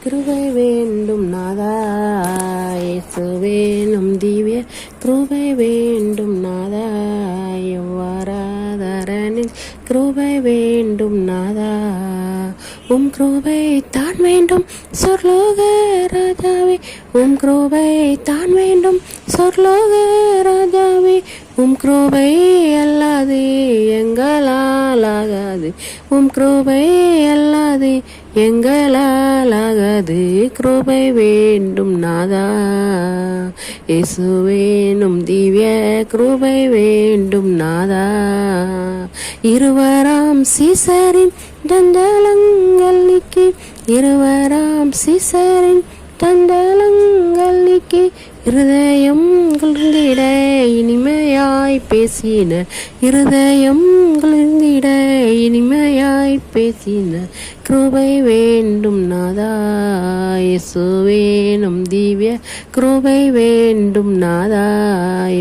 கிருபை வேண்டும் நாதா, இயேசுவேனும் திவ்ய கிருபை வேண்டும் நாதா, எவ்வாறாதரனில் கிருபை வேண்டும் நாதா, உம் கிருபை தான் வேண்டும் சொர்லோக ராஜாவே, உம் கிருபை தான் வேண்டும் சொர்லோக ராஜாவே, உம் கிருபை அல்லாது எங்களால் ஆகாது, உம் கிருபை அல்லாது எங்களால் ஆகாது, கிருபை வேண்டும் நாதா, இயேசுவேனும் திவ்ய கிருபை வேண்டும் நாதா, இருவராம் சீசரின் தண்டலங்கள் நீக்கி, இருவராம் சீசரின் தண்டலங்கள் நீக்கி, இருதயம் குளிர்ந்திட இனிமையாய் பேசின, இருதயம் குளிர்ந்திட இனிமையாய் பேசின, கிருபை வேண்டும் நாதா, இயேசுவேனும் திவ்ய கிருபை வேண்டும் நாதா,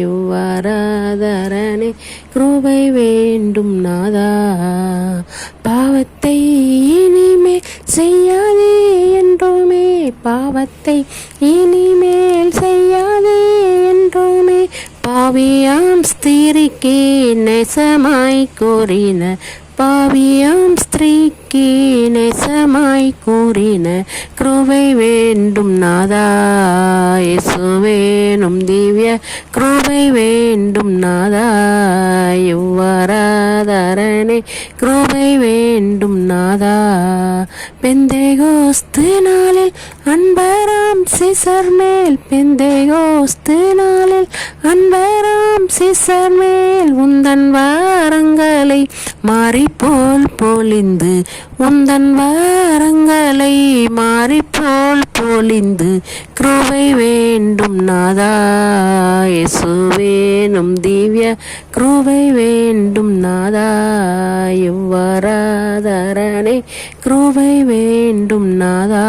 எவ்வாறாதரனே கிருபை வேண்டும் நாதா, பாவத்தை இனிமேல் செய்யாதே என்றோமே, பாவத்தை இனிமேல் செய்யாதே என்றோமே, பாவியாம் ஸ்திரீக்கு நேசமாய் கூறின, பாவியாம் ஸ்திரீக்கு நேசமாய் கூறின, கிருபை வேண்டும் நாதா, இயேசுவேனும் திவ்ய கிருபை வேண்டும் நாதா, எவ்வாறாதரனே கிருபை வேண்டும் நாதா, பெந்தேகோஸ்து நாளில் அன்பராம் சீசர் மேல், பெந்தேகோஸ்து நாளில் அன்பராம் சீசர் மேல், உந்தன் வாரங்களை மாறிப்போல் பொழிந்து, உந்தன் வாரங்களை மாறிப்போல் பொழிந்து, கிருபை வேண்டும் நாதா, இயேசுவேனும் திவ்ய கிருபை வேண்டும் நாதா, எவ்வாறாதரனே கிருபை வேண்டும் நாதா.